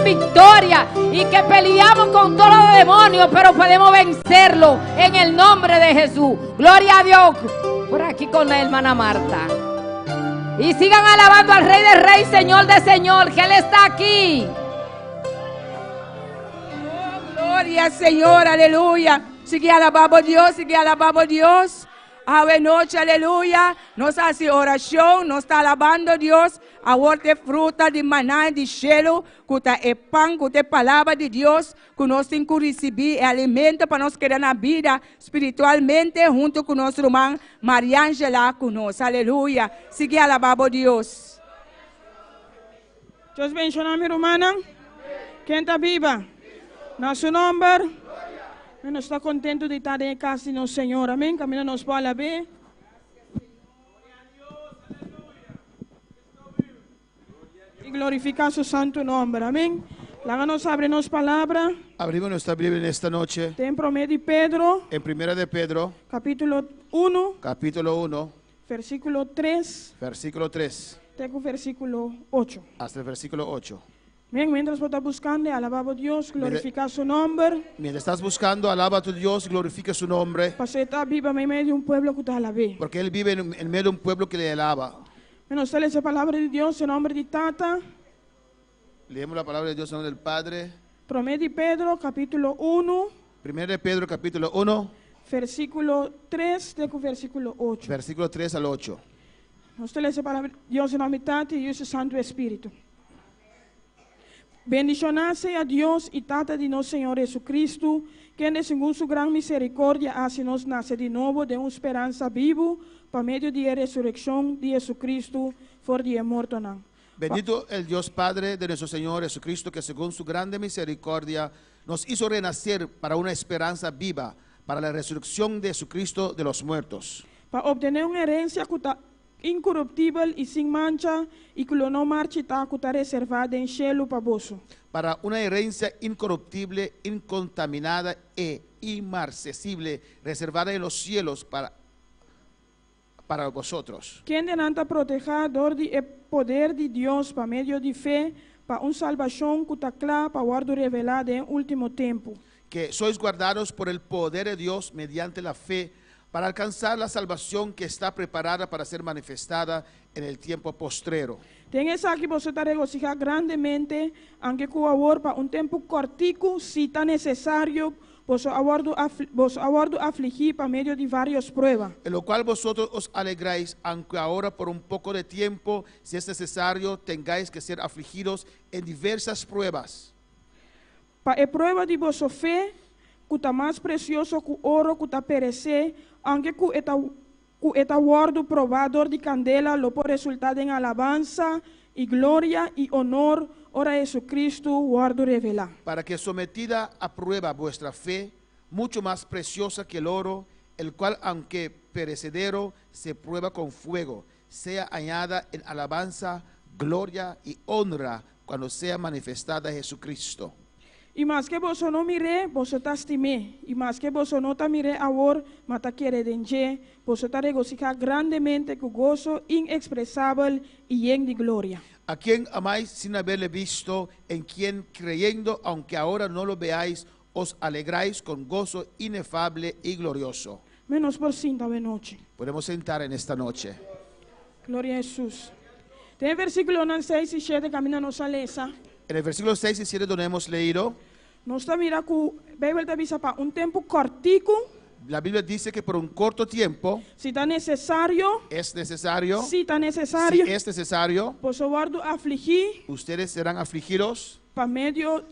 en victoria y que peleamos con todos los demonios, pero podemos vencerlo en el nombre de Jesús. Gloria a Dios. Por aquí con la hermana Marta. Y sigan alabando al Rey de Rey, Señor de Señor, que Él está aquí. Oh, gloria al Señor, aleluya. Sigue alabando a Dios, sigue alabando a Dios. Ave noche, aleluya. Nos hace oración, nos está alabando a Dios. Ahorita fruta de maná, de cielo, que é pão, que é palavra de Deus, que nós temos que receber alimento para nós querer na vida espiritualmente, junto com nosso irmão Maria Angela conosco. Aleluia. Sigue alabando a Deus. Deus bendiga minha irmã. Quem está viva? Nosso nome. Nós está contento de estar em casa do Senhor. Amém. Camina nos para ver. Glorificar su santo nombre, amén. Láganos abrirnos palabra. Abrimos nuestra Biblia en esta noche. En 1 de Pedro. En 1 de Pedro. Capítulo 1. Capítulo 1. Versículo 3. Versículo 3. Tengo versículo 8. Hasta el versículo 8. Bien, mientras vos estás buscando, alabamos a Dios, glorificar su nombre. Mientras estás buscando, alaba a tu Dios, glorifica su nombre. Porque está viva en medio de un pueblo que te alabé. Porque Él vive en medio de un pueblo que le alaba. Nos sale esa palabra de Dios en nombre de Tata. Leemos la palabra de Dios en nombre del Padre. 1 de Pedro, capítulo 1. 1 de Pedro, capítulo 1. Versículo 3, tengo versículo 8. Versículo 3 al 8. Nos sale esa palabra de Dios en nombre de Tata y su Santo Espíritu. Bendicionase a Dios y Tata de nuestro Señor Jesucristo, quien según su gran misericordia hace nos nacer de nuevo de una esperanza viva, por medio de la resurrección de Jesucristo, for de muerto. Bendito el Dios Padre de nuestro Señor Jesucristo, que según su grande misericordia nos hizo renacer para una esperanza viva, para la resurrección de Jesucristo de los muertos. Para obtener una herencia incorruptible y sin mancha, y que no marchita, que está reservada en cielo para vos. Para una herencia incorruptible, incontaminada e inmarcesible, reservada en los cielos para vosotros. Quien denanta protegedor del poder de Dios por medio de fe, para una salvación que está clara para guardar revelada en último tiempo. Que sois guardados por el poder de Dios mediante la fe, para alcanzar la salvación que está preparada para ser manifestada en el tiempo postrero. Tenés aquí vos te regocijar grandemente, aunque ahora para un tiempo cortico, si está necesario, vos aguardo afligir por medio de varias pruebas. En lo cual vosotros os alegráis, aunque ahora por un poco de tiempo, si es necesario, tengáis que ser afligidos en diversas pruebas. Para la prueba de vuestra fe, que está más precioso que oro que está perecer, aunque que está guardo probador de candela, lo por resultar en alabanza y gloria y honor, ora Jesucristo guardo revelar. Para que sometida a prueba vuestra fe, mucho más preciosa que el oro, el cual aunque perecedero se prueba con fuego, sea hallada en alabanza, gloria y honra cuando sea manifestada Jesucristo. Y más que vos no miré, vos te estimé. Y más que vos no te miré ahora, mata quiere denje, vos te regocijar grandemente con gozo inexpresable y lleno de gloria. A quien amáis sin haberle visto, en quien creyendo, aunque ahora no lo veáis, os alegráis con gozo inefable y glorioso. Menos por cinta de noche. Podemos sentar en esta noche. Gloria a Jesús. Tiene versículo 6 y 7, camina nos alesa. En el versículo 6 y 7 donde hemos leído, nos está mira que Biblia te avisa para un tiempo cortico. La Biblia dice que por un corto tiempo, si está necesario, es necesario, si está necesario, si es necesario, afligir, ustedes serán afligidos por medio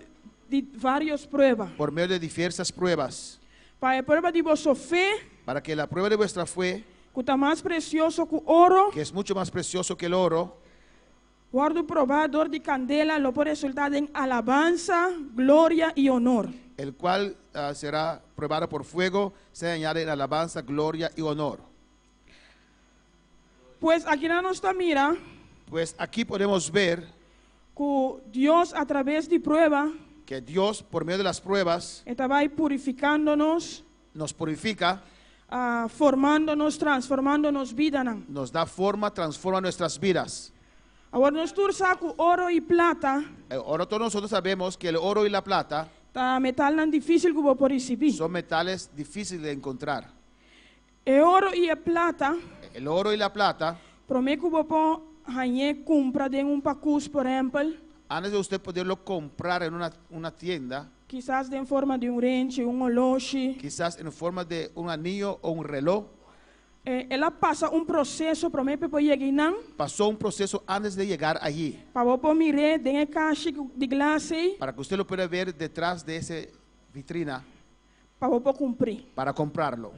de varias pruebas, por medio de diversas pruebas, para la prueba de vuestra fe, para que la prueba de vuestra fe, que está más precioso que oro, que es mucho más precioso que el oro, guardo probador de candela, lo puede resultar en alabanza, gloria y honor. El cual será probado por fuego, se añade en alabanza, gloria y honor. Pues aquí no nos está mira. Pues aquí podemos ver que Dios a través de prueba, que Dios por medio de las pruebas, estaba ahí purificándonos, nos purifica, formándonos, transformándonos vida. Nos da forma, transforma nuestras vidas. Agora nós tursa com ouro e plata, Ahora todos nosotros sabemos que el oro y la plata tá metal não difícil que vou por receber. son metales difíciles de encontrar. E ouro e a plata, El oro y la plata, prometo que vou pôr ranhe compra de pacus, por exemplo, antes de usted poderlo comprar en una tienda, quizás em forma de wrench, relógio, quizás en forma de un anillo o un reloj, ela passa processo para mim para chegar pasó un proceso antes de llegar allí, para vou pôr mirar dentro da caixa de glace para que usted lo pueda ver detrás de esa vitrina para vou pôr cumprir. para comprarlo.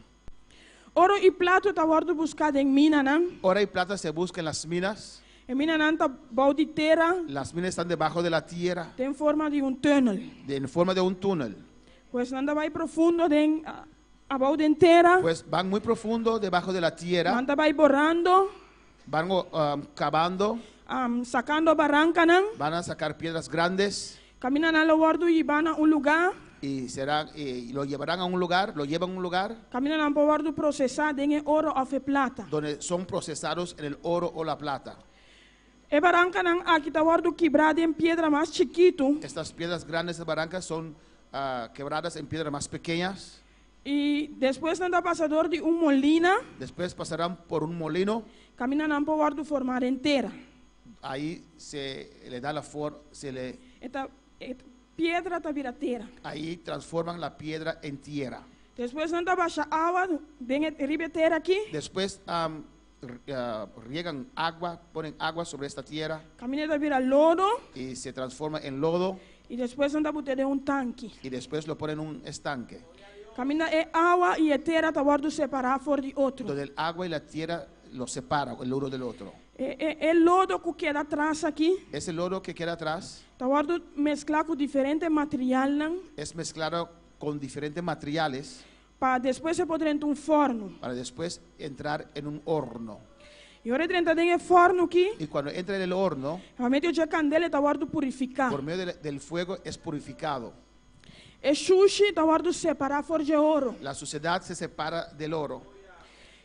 Ouro e plata está guardo buscado em mina, não? Oro y plata se busca en las minas. Em mina não está bal de terra, Las minas están debajo de la tierra, tem forma de túnel. en forma de un túnel. Pues não vai profundo dentro a bal de inteira, Pues van muy profundo debajo de la tierra, não vai borrando, van cavando, sacando barranca, não? van a sacar piedras grandes Camina na lo guardo e van a lugar, y lo llevarán a un lugar, lo llevan a un lugar camina na guardo processar dentro ouro ou plata. donde son procesados en el oro o la plata. E barranca não aqui está guardo quebrada em pedra mais chiquito Estas piedras grandes de barrancas son quebradas en piedras más pequeñas. e depois não dá passador de molina, Después pasarán por un molino. camina na guardo formar inteira. Ahí se le da la forma, Eta pedra está vira terra. ahí transforman la piedra en tierra. Depois não dá baixa água dentro riba terra aqui, Después riegan agua, ponen agua sobre esta tierra camina está vira lodo y se transforma en lodo e depois não dá botar tanque. y después lo ponen en un estanque Camina água e a terra está guardo separar fora de outro. donde el agua y la tierra los separan el uno del otro. El lodo que queda atrás aqui, Ese lodo que queda atrás está guardo mezclar com diferente material, não? es mezclado con diferentes materiales Para depois se poder entrar forno. para después entrar en un horno. E agora dentro do forno aqui, Y cuando entra en el horno, realmente o candela está guardo purificar. por medio del fuego es purificado. E sushi está guardo separar fora de ouro. La suciedad se separa del oro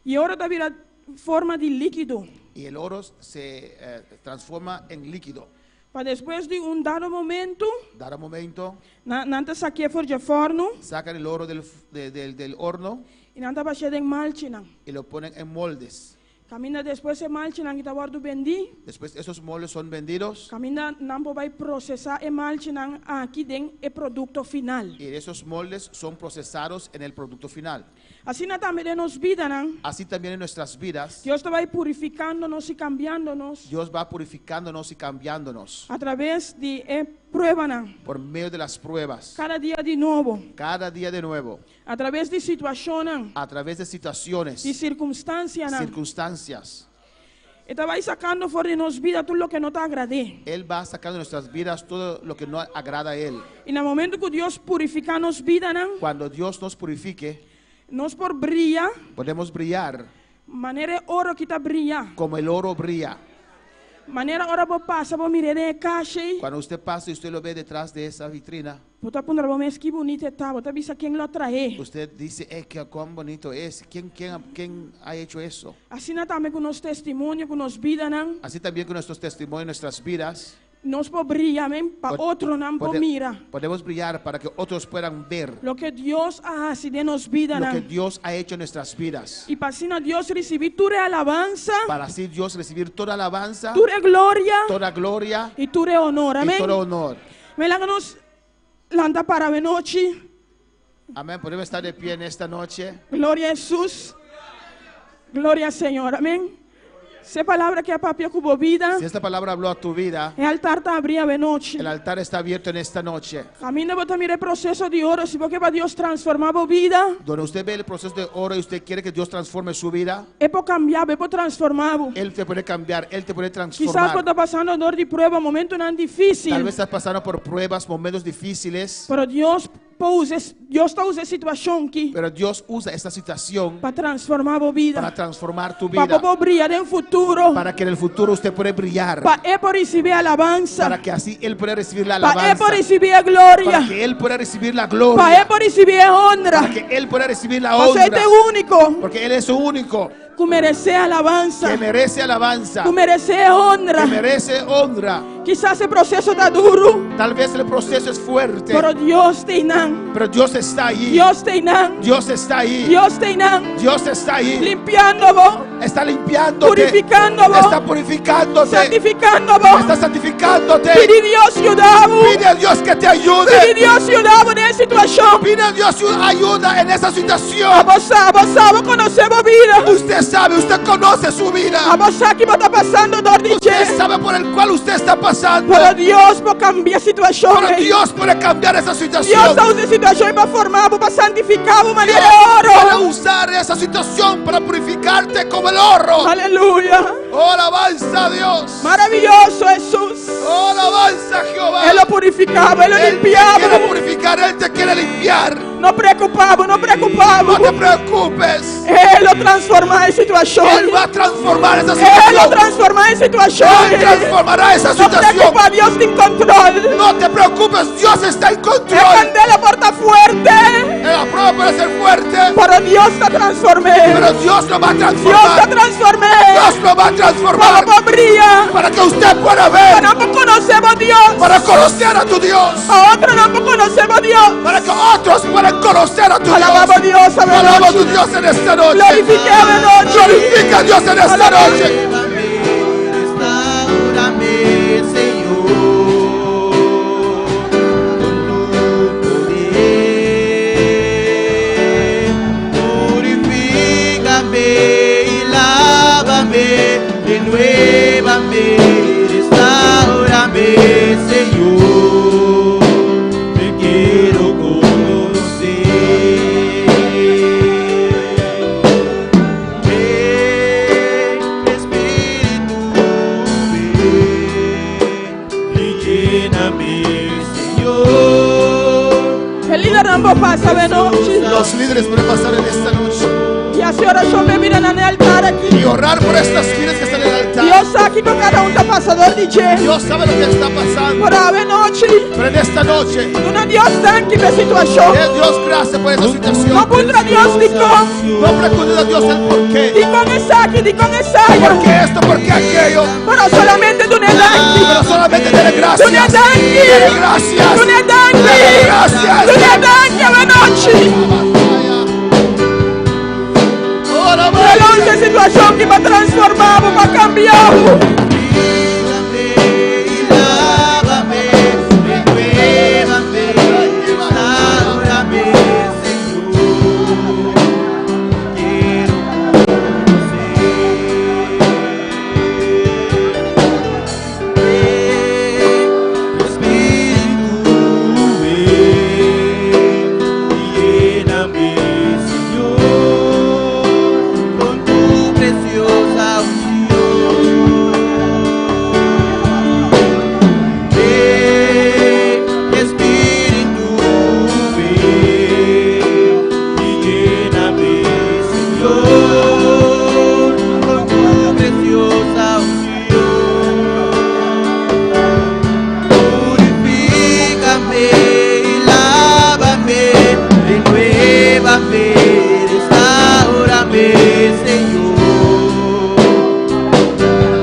E ouro está vira forma de líquido. y el oro se transforma en líquido. Para depois de dado momento, Dar un momento, nanta saque fora de forno sacan el oro del horno e nanta baixar em malte, não. y lo ponen en moldes. Camina depois de malte, não, que está guardo vendi. Después esos moldes son vendidos Camina não vai processar e malte, não, aqui dentro é produto final. y esos moldes son procesados en el producto final. Assim também nos vida, não. Así también en nuestras vidas, Deus vai purificando-nos e cambiando-nos Dios va purificándonos y cambiándonos através de prueba, não. por medio de las pruebas, Cada dia de novo, cada día de nuevo, através de situação, não, a través de situaciones, de circunstância, não. circunstancias. E vai sacando fora de nos vida tudo o que não te agrade. Él va sacando de nuestras vidas todo lo que no agrada a Él. E no momento que Deus purifica nos vida, não, Cuando Dios nos purifique, nós por brilhar, podemos brillar maneira ouro que está brilhar. como el oro brilla. Maneira ora vou passar, vou mirar de caixa, Cuando usted pasa y usted lo ve detrás de esa vitrina, vou estar pondo vou que bonito está, vou estar vista quem lo trae. usted dice, que cuán bonito es. ¿Quién ha hecho eso? Assim também com nos testemunho, com nos vida, não. Así también con nuestros testimonios, nuestras vidas, Nós por brilhar, amém, para outro não por mira. podemos brillar para que otros puedan ver Lo que Deus hace de nos vida, lo que não. Dios ha hecho en nuestras vidas. E para assim Deus receber toda alabança, Para así Dios recibir toda alabanza, toda glória toda gloria e toda honor, y amém. todo honor. Me la nos landa para a noite. Amén. Podemos estar de pie en esta noche. Glória a Jesus. Glória ao Senhor, amém. Se palavra que a papia cubo vida, Si esta palabra habló a tu vida, o altar está abrindo a noite. el altar está abierto en esta noche. Camina botar mire processo de ouro, se porque para Deus transformar a vida, Donde usted ve el proceso de oro y usted quiere que Dios transforme su vida, é para cambiar, é para transformar. Él te puede cambiar, Él te puede Quizás transformar. por estar passando dor de prueba, momento não difícil. Tal vez estás pasando por pruebas, momentos difíciles, Pero Deus está usando a situação aqui pero Dios usa esta situación para transformar a vida. para transformar tu Para vida, poder brilhar em futuro. para que en el futuro usted pueda brillar, Para receber alabança. para que así Él pueda recibir la Para alabanza, receber a glória. para que Él pueda recibir la Para gloria, receber a honra. para que Él pueda recibir la Você honra, é único. porque Él es único. que merece alabanza, que merece alabanza, que merece que honra. merece honra. Quizás el proceso está duro, Tal vez el proceso es fuerte, pero Dios te inan, pero Dios está ahí. Dios te inan, Dios está ahí. Dios te inan, Dios está ahí. limpiando vos, Está limpiándote. purificando vos, Está purificándote. santificando vos. Está santificándote. Pide Dios ayuda, Pide a Dios que te pide ayude. Dios ayuda en esta situación. Pide a Dios ayuda en esa A situación. vos conocemos vida. Usted sabe, usted conoce su A vida. vos aquí vos está pasando dolor de Usted sabe por el cual usted está pasando. pero Dios va a cambiar Pero situaciones. Dios puede cambiar esa Dios situación. usa situación para formar, para santificar, para Dios manera de puede oro. usar esa situación para purificarte como el oro. Aleluya. Oh, alabanza a Dios. Maravilloso Jesús. Oh, alabanza a Jehová. Él lo purificaba, Él lo Él te quiere limpiaba. purificar, Él te quiere limpiar. No preocupamos, no No preocupamos. te preocupes. Él lo transforma en situación. Él va a transformar esa Él lo situación. transforma en situación. Él transformará esa No situación. preocupa, Dios está en control. No te preocupes, Dios está en El control. candela porta fuerte, La prueba puede ser fuerte, pero Dios está transformado. pero Dios lo va a Dios está transformar. transformado. Dios lo va a transformar Para brilla. para que usted pueda Para ver, no conocemos a Dios. para conocer a tu Dios, A otros no conocemos a Dios. para que otros puedan conocer a tu Alabamos a Dios. Dios, Alaba a tu amén. Dios en esta noche. Glorifiquemos de noche. Glorifica a Dios en esta noche. Restaurame, Señor, con tu poder. Purifícame y lávame, renuévame, restaurame, Señor. Te quiero conocer. Espíritu, ven y lléname, Señor. El líder no pasa de noche. Los líderes pueden pasar en esta noche Y así oración me miran en el altar aquí. y orar por estas vidas que están en el altar. Dios aquí con cada uno pasador de Dios. Dios sabe lo que está pasando, Por ave noche. pero en esta noche, Tú no Dios tranqui de situación. Dios gracias por esa No situación. contra Dios ni con. No preguntes a Dios el por Ni qué. con esa aquí, ni con esa allá. ¿Por qué esto? ¿Por qué aquello? Pero solamente tú no tranqui. Pero solamente dele Tú no gracias. Dele tranqui. gracias. Tú no tranqui. Dele gracias. Tú no tranqui ave noche. Ora, El once situación que va transformado, va cambiado. Purifícame y lávame, renuévame, restaurame, Señor. Quiero conocer. Espíritu, ven y lléname, Señor, con tu preciosa unción. Ven, Espíritu, ven y lléname, Señor, con tu preciosa unción. Purifícame y lávame, renuévame, restaurame, Señor,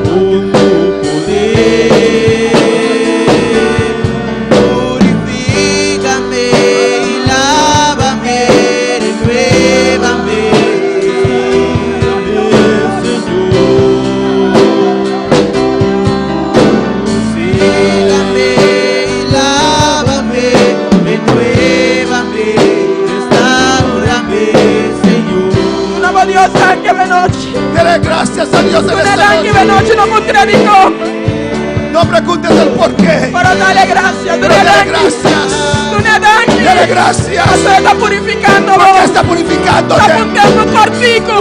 con tu poder. Purifícame y lávame, renuévame, Purifícame y lávame, renuévame, restaurame, Señor. No Dios tranqui ave noche. Dele gracias a Dios Tú en no esta tranqui ave noche. noche, no contradico. No preguntes el por qué. Pero dale gracias. Tú no Pero dele tranqui. gracias. Tú no tranqui. Dele gracias. Usted está purificando Porque vos. está Está purificándote por un tiempo cortico.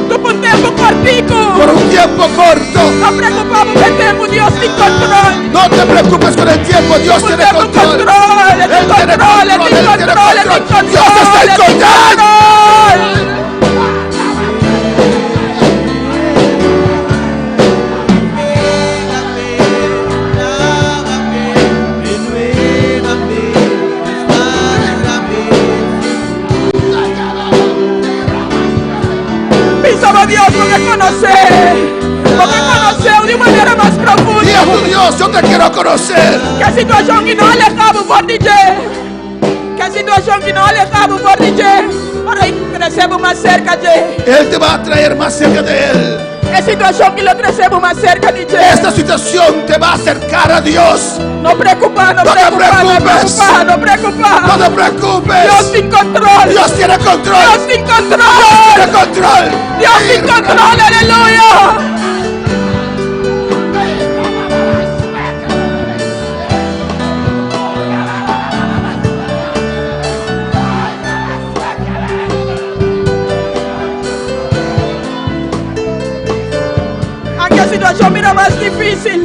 Tú por un tiempo cortico. por un tiempo corto. No preocupamos que el tiempo Dios tiene control. No te preocupes con el tiempo. Dios Un tiene tiempo control. control. Él tiene Él tiene control. Él control, tiene Él tiene control. Él tiene control. control. Dios está en Él tiene control. control. Lávame, renuévame, restaurame. Piso conocer. Vamos a conocer de manera más Dile profunda. a tu Dios, yo te quiero conocer. Que situação que não alejamos por dizer. Que situação que não alejamos por dizer. Para ir crescemos mais cerca de. Él te va a traer más cerca de Él. Que situação que lo crescemos mais cerca de. Esta situación te va a acercar a Dios. Não preocupar, não No te preocupar, não preocupes. preocupar, não preocupar. No te preocupes. Dios tem controle. Dios tiene control. Dios tem controle. Tiene control. Dios tem controle, aleluya. Aunque la situación mira más difícil,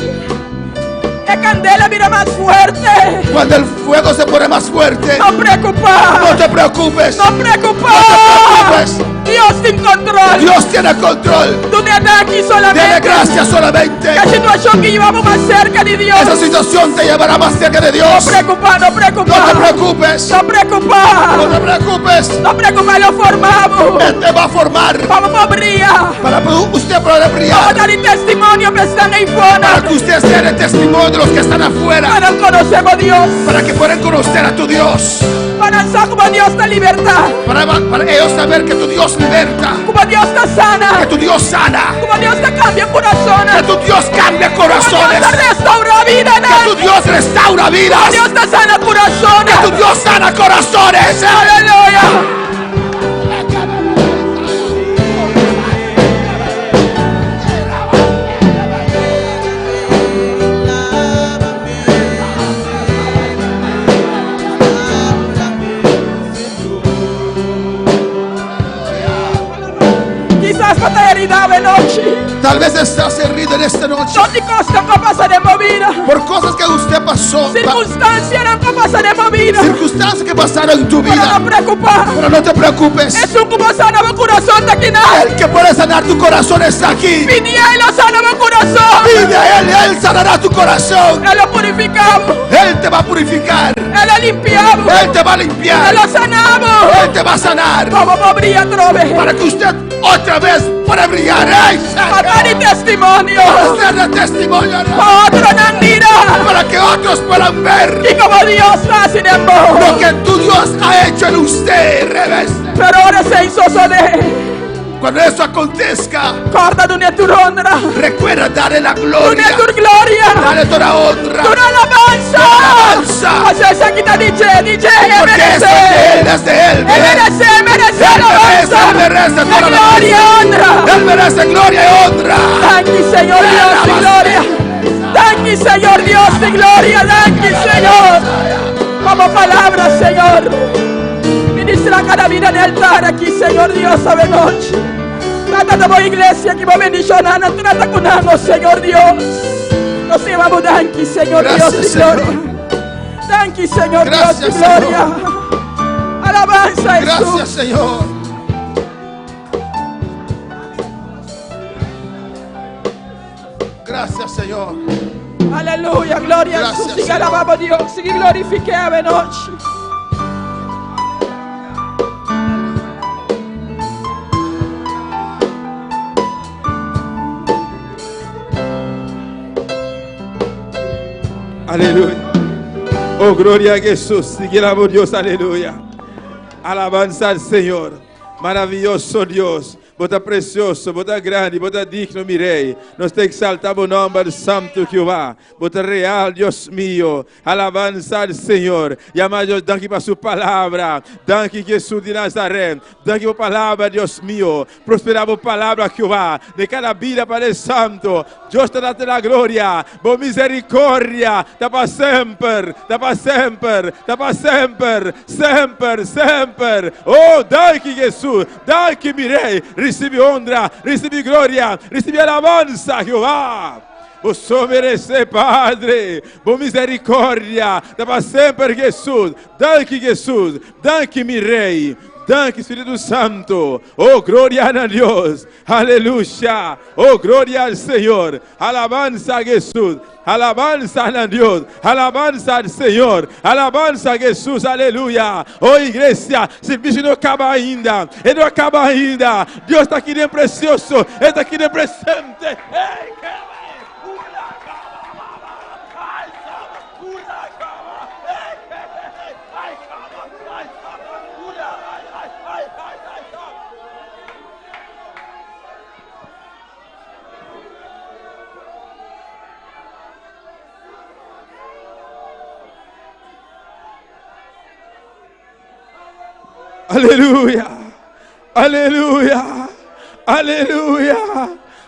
la candela mira más fuerte. Cuando el fuego se pone más fuerte, No preocupar, no te preocupes. no preocupar. No te preocupes. Dios tiene control. Dios tiene control. Tú no estás aquí Dele solamente. gracias solamente. La situación que llevamos más cerca de Dios. Esa situación te llevará más cerca de No Dios. preocupar, no No preocupar. te preocupes. No No preocupar. te preocupes. No preocupar, lo formamos. Él te va a formar Vamos a brillar. para que usted pueda Vamos a brillar. dar el testimonio que están ahí Para fuera. que usted sea el testimonio de los que están afuera. Para conocemos a Dios. Para que puedan conocer a tu Dios. Para saber como Dios está libertad. Para ellos saber que tu Dios liberta. Como Dios está Que sana. tu Dios sana. Como Dios te cambia Que corazones. tu Dios cambia Como Dios corazones. te restaura vida. Que tu Dios restaura Como vidas. Dios te sana corazones. Que tu Dios sana corazones. Aleluya. Quizás con la herida de noche. Tal vez estás herido en esta noche No te costa que pasaremos vida. por cosas que usted pasó. Circunstancias no que pasaremos vida. Circunstancias que pasaron en tu Pero vida. no preocupar. Pero no te preocupes. Es un como sana mi corazón de aquí nada. El que puede sanar tu corazón está aquí. Mi día y lo sana mi corazón. Pide a Él sanará tu corazón. Él lo purificamos. Él te va a purificar. Él lo limpiamos. Él te va a Él limpiar. lo sanamos. Él te va a sanar. Vamos a brillar otra vez. Para que usted otra vez pueda brillar. ¡Ey, Para dar el testimonio. para hacerle testimonio! Para otro Nandira. Para que otros puedan ver Y como Dios hace en lo vos. que tu Dios ha hecho en usted. Revés. Pero ahora se hizo sole. Cuando eso acontezca, Corta tu tu honra. recuerda darle la Tu gloria. tu gloria. Dale toda la honra. Tu alabanza. Alabanza. Pues esa quita DJ. Porque eso es de Él, es de Él. Merece Él merece alabanza. toda la Gloria, honra. Él merece gloria y honra. Thank you, Señor Dios de gloria. Thank you, Señor Dios de gloria. Thank you, Señor. Como palabra, Señor. Ministra cada vida en el altar aquí, Señor Dios, sabe noche. Trata de la iglesia que va a bendicionar. Trata con nosotros, Señor Dios. Nos llevamos, thank you, Señor Gracias, Dios de Señor. gloria. Thank you, Señor Gracias, Dios de gloria. Alabanza, Jesús. Gracias, Señor. Gracias, Señor. Aleluya, gloria a Gracias, Jesús. Sigue Señor. alabando a Dios. Sigue glorifique a noche. Aleluya. Oh, gloria a Jesús. Sigue la voz, Dios, aleluya. Alabanza al Señor. Maravilloso Dios. Bota precioso, bota grande, bota digno, mi rei. Nós te exaltamos o nome do Santo Jeová. Bota real, Deus mío. Alabanza al Senhor. E amado Deus, danke para sua palavra. Danke, Jesus de Nazaré. Danke por palavra, Deus mío. Prosperava a palavra, Jeová. De cada vida para el Santo. Deus te dá a glória. Boa misericórdia. Dá para sempre. Dá para sempre. Dá para sempre. Sempre, sempre. Oh, danke, Jesus. Danke, mi rei. Recebe honra, recebe glória, recebe alabança, Jeová. Você merece, Padre. Boa misericórdia. Dá para sempre, Jesus. Danke, Jesus. Danke, mi rei. Danke, Espíritu Santo. Oh, gloria a Dios. Aleluya. Oh, gloria al Señor. Alabanza a Jesús. Alabanza a Dios. Alabanza al Señor. Alabanza a Jesús. Aleluya. Oh, igreja, serviço não acaba ainda. Ele não acaba ainda. Deus está aqui de precioso. Ele está aqui de presente. Ei, aleluya, aleluya, aleluya,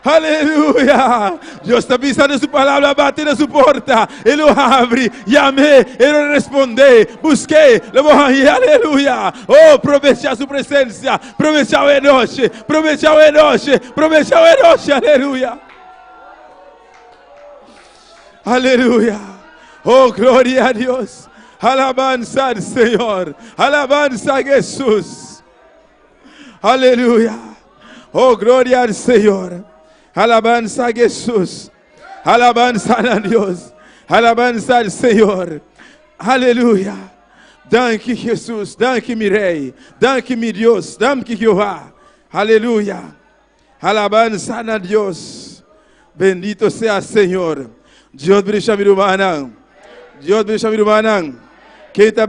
aleluya. Dios está pisando su palabra, bate en su puerta. Él lo abre, llamé, Él lo responde, busqué, lo voy a ir, aleluya. Oh, aprovecha su presencia, aprovecha la noche, aprovecha la noche, aprovecha la noche, aleluya. Aleluya. Oh, gloria a Dios. Alabanza al Señor. Alabanza a Jesús. Aleluya. Oh, gloria al Señor. Alabanza a Jesús. Alabanza a Dios. Alabanza al Señor. Aleluya. Danke, Jesús. Danke, mi Rey. Danke, mi Dios. Danke, Jehová. Aleluya. Alabanza a Dios. Bendito sea el Señor. Dios bendiga mi hermana. Dios bendiga mi hermana. Quem está